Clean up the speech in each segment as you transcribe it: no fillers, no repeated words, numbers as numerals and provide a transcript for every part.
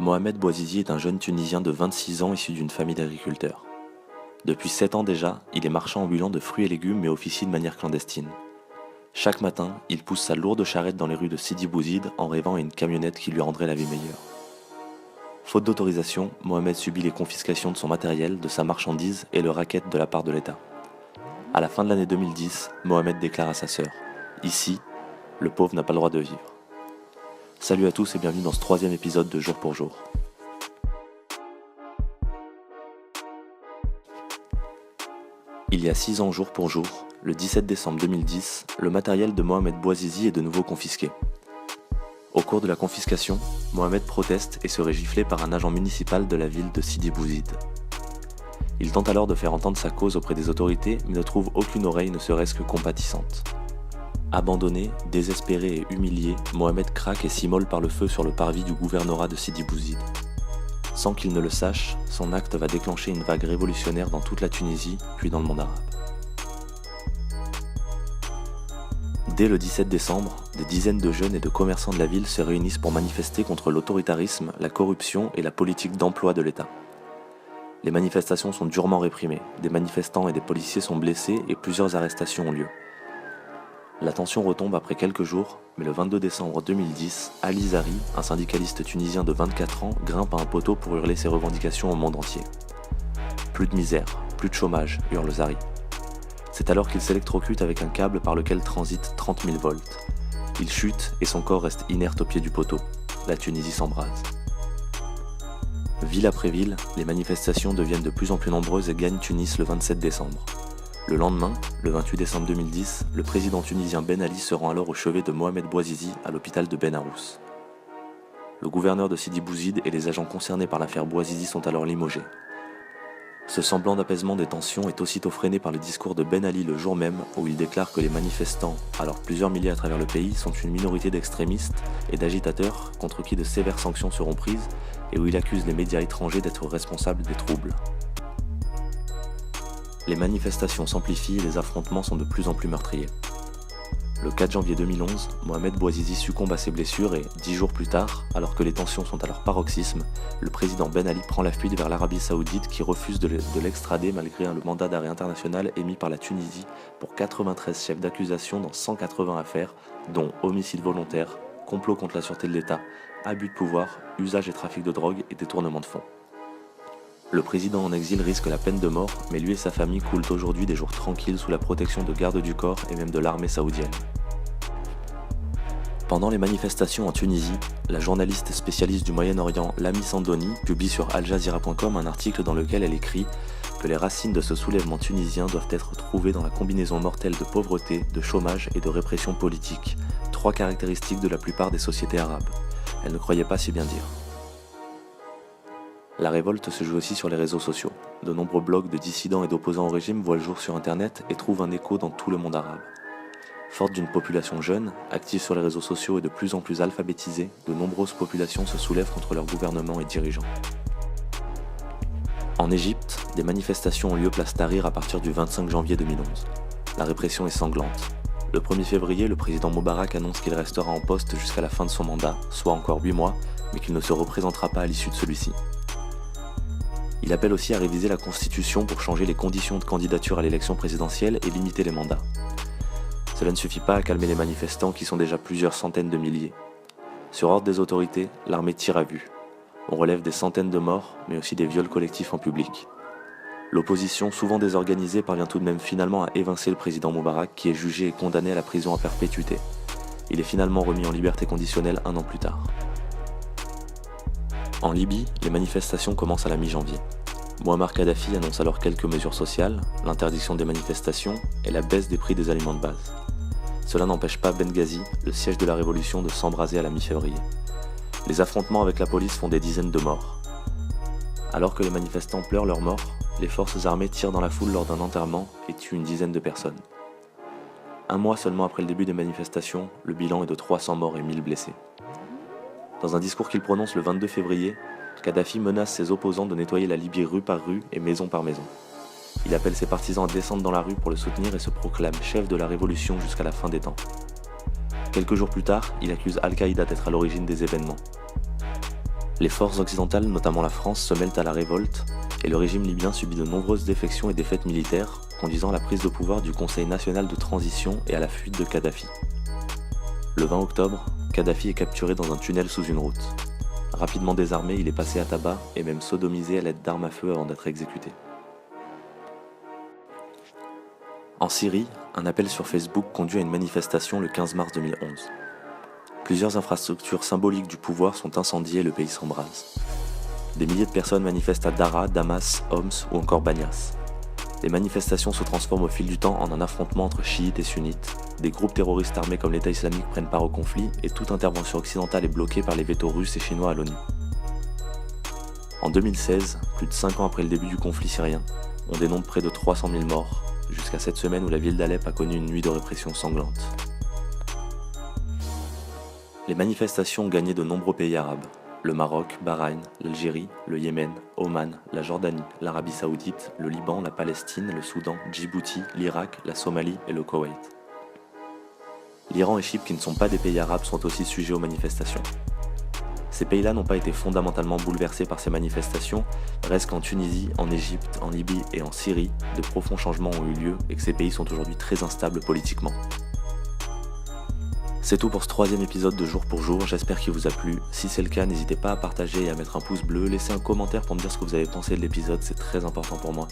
Mohamed Bouazizi est un jeune Tunisien de 26 ans issu d'une famille d'agriculteurs. Depuis 7 ans déjà, il est marchand ambulant de fruits et légumes mais officie de manière clandestine. Chaque matin, il pousse sa lourde charrette dans les rues de Sidi Bouzid en rêvant à une camionnette qui lui rendrait la vie meilleure. Faute d'autorisation, Mohamed subit les confiscations de son matériel, de sa marchandise et le racket de la part de l'État. À la fin de l'année 2010, Mohamed déclare à sa sœur « Ici, le pauvre n'a pas le droit de vivre ». Salut à tous et bienvenue dans ce 3e épisode de Jour pour Jour. Il y a 6 ans jour pour jour, le 17 décembre 2010, le matériel de Mohamed Bouazizi est de nouveau confisqué. Au cours de la confiscation, Mohamed proteste et serait giflé par un agent municipal de la ville de Sidi Bouzid. Il tente alors de faire entendre sa cause auprès des autorités mais ne trouve aucune oreille ne serait-ce que compatissante. Abandonné, désespéré et humilié, Mohamed craque et s'immole par le feu sur le parvis du gouvernorat de Sidi Bouzid. Sans qu'il ne le sache, son acte va déclencher une vague révolutionnaire dans toute la Tunisie, puis dans le monde arabe. Dès le 17 décembre, des dizaines de jeunes et de commerçants de la ville se réunissent pour manifester contre l'autoritarisme, la corruption et la politique d'emploi de l'État. Les manifestations sont durement réprimées, des manifestants et des policiers sont blessés et plusieurs arrestations ont lieu. La tension retombe après quelques jours, mais le 22 décembre 2010, Ali Zari, un syndicaliste tunisien de 24 ans, grimpe à un poteau pour hurler ses revendications au monde entier. Plus de misère, plus de chômage, hurle Zari. C'est alors qu'il s'électrocute avec un câble par lequel transitent 30 000 volts. Il chute et son corps reste inerte au pied du poteau. La Tunisie s'embrase. Ville après ville, les manifestations deviennent de plus en plus nombreuses et gagnent Tunis le 27 décembre. Le lendemain, le 28 décembre 2010, le président tunisien Ben Ali se rend alors au chevet de Mohamed Bouazizi à l'hôpital de Ben Arous. Le gouverneur de Sidi Bouzid et les agents concernés par l'affaire Bouazizi sont alors limogés. Ce semblant d'apaisement des tensions est aussitôt freiné par le discours de Ben Ali le jour même où il déclare que les manifestants, alors plusieurs milliers à travers le pays, sont une minorité d'extrémistes et d'agitateurs contre qui de sévères sanctions seront prises et où il accuse les médias étrangers d'être responsables des troubles. Les manifestations s'amplifient et les affrontements sont de plus en plus meurtriers. Le 4 janvier 2011, Mohamed Bouazizi succombe à ses blessures et, 10 jours plus tard, alors que les tensions sont à leur paroxysme, le président Ben Ali prend la fuite vers l'Arabie Saoudite qui refuse de l'extrader malgré le mandat d'arrêt international émis par la Tunisie pour 93 chefs d'accusation dans 180 affaires, dont homicide volontaire, complot contre la sûreté de l'État, abus de pouvoir, usage et trafic de drogue et détournement de fonds. Le président en exil risque la peine de mort, mais lui et sa famille coulent aujourd'hui des jours tranquilles sous la protection de gardes du corps et même de l'armée saoudienne. Pendant les manifestations en Tunisie, la journaliste spécialiste du Moyen-Orient Lami Sandoni publie sur aljazeera.com un article dans lequel elle écrit que les racines de ce soulèvement tunisien doivent être trouvées dans la combinaison mortelle de pauvreté, de chômage et de répression politique, 3 caractéristiques de la plupart des sociétés arabes. Elle ne croyait pas si bien dire. La révolte se joue aussi sur les réseaux sociaux. De nombreux blogs de dissidents et d'opposants au régime voient le jour sur internet et trouvent un écho dans tout le monde arabe. Forte d'une population jeune, active sur les réseaux sociaux et de plus en plus alphabétisée, de nombreuses populations se soulèvent contre leur gouvernement et dirigeants. En Égypte, des manifestations ont lieu place Tahrir à partir du 25 janvier 2011. La répression est sanglante. Le 1er février, le président Moubarak annonce qu'il restera en poste jusqu'à la fin de son mandat, soit encore 8 mois, mais qu'il ne se représentera pas à l'issue de celui-ci. Il appelle aussi à réviser la Constitution pour changer les conditions de candidature à l'élection présidentielle et limiter les mandats. Cela ne suffit pas à calmer les manifestants qui sont déjà plusieurs centaines de milliers. Sur ordre des autorités, l'armée tire à vue. On relève des centaines de morts, mais aussi des viols collectifs en public. L'opposition, souvent désorganisée, parvient tout de même finalement à évincer le président Moubarak qui est jugé et condamné à la prison à perpétuité. Il est finalement remis en liberté conditionnelle 1 an plus tard. En Libye, les manifestations commencent à la mi-janvier. Mouammar Kadhafi annonce alors quelques mesures sociales, l'interdiction des manifestations et la baisse des prix des aliments de base. Cela n'empêche pas Benghazi, le siège de la révolution, de s'embraser à la mi-février. Les affrontements avec la police font des dizaines de morts. Alors que les manifestants pleurent leur mort, les forces armées tirent dans la foule lors d'un enterrement et tuent une dizaine de personnes. 1 mois seulement après le début des manifestations, le bilan est de 300 morts et 1000 blessés. Dans un discours qu'il prononce le 22 février, Kadhafi menace ses opposants de nettoyer la Libye rue par rue et maison par maison. Il appelle ses partisans à descendre dans la rue pour le soutenir et se proclame chef de la révolution jusqu'à la fin des temps. Quelques jours plus tard, il accuse Al-Qaïda d'être à l'origine des événements. Les forces occidentales, notamment la France, se mêlent à la révolte et le régime libyen subit de nombreuses défections et défaites militaires, conduisant à la prise de pouvoir du Conseil national de transition et à la fuite de Kadhafi. Le 20 octobre, Kadhafi est capturé dans un tunnel sous une route. Rapidement désarmé, il est passé à tabac et même sodomisé à l'aide d'armes à feu avant d'être exécuté. En Syrie, un appel sur Facebook conduit à une manifestation le 15 mars 2011. Plusieurs infrastructures symboliques du pouvoir sont incendiées et le pays s'embrase. Des milliers de personnes manifestent à Daraa, Damas, Homs ou encore Banias. Les manifestations se transforment au fil du temps en un affrontement entre chiites et sunnites. Des groupes terroristes armés comme l'État islamique prennent part au conflit et toute intervention occidentale est bloquée par les vétos russes et chinois à l'ONU. En 2016, plus de 5 ans après le début du conflit syrien, on dénombre près de 300 000 morts, jusqu'à cette semaine où la ville d'Alep a connu une nuit de répression sanglante. Les manifestations ont gagné de nombreux pays arabes. Le Maroc, Bahreïn, l'Algérie, le Yémen, Oman, la Jordanie, l'Arabie Saoudite, le Liban, la Palestine, le Soudan, Djibouti, l'Irak, la Somalie et le Koweït. L'Iran et Chypre, qui ne sont pas des pays arabes, sont aussi sujets aux manifestations. Ces pays-là n'ont pas été fondamentalement bouleversés par ces manifestations, reste qu'en Tunisie, en Égypte, en Libye et en Syrie, de profonds changements ont eu lieu et que ces pays sont aujourd'hui très instables politiquement. C'est tout pour ce 3e épisode de Jour pour Jour, j'espère qu'il vous a plu. Si c'est le cas, n'hésitez pas à partager et à mettre un pouce bleu, laissez un commentaire pour me dire ce que vous avez pensé de l'épisode, c'est très important pour moi.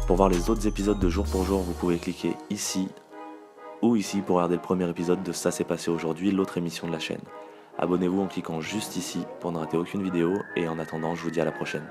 Pour voir les autres épisodes de Jour pour Jour, vous pouvez cliquer ici ou ici pour regarder le premier épisode de Ça s'est passé aujourd'hui, l'autre émission de la chaîne. Abonnez-vous en cliquant juste ici pour ne rater aucune vidéo et en attendant, je vous dis à la prochaine.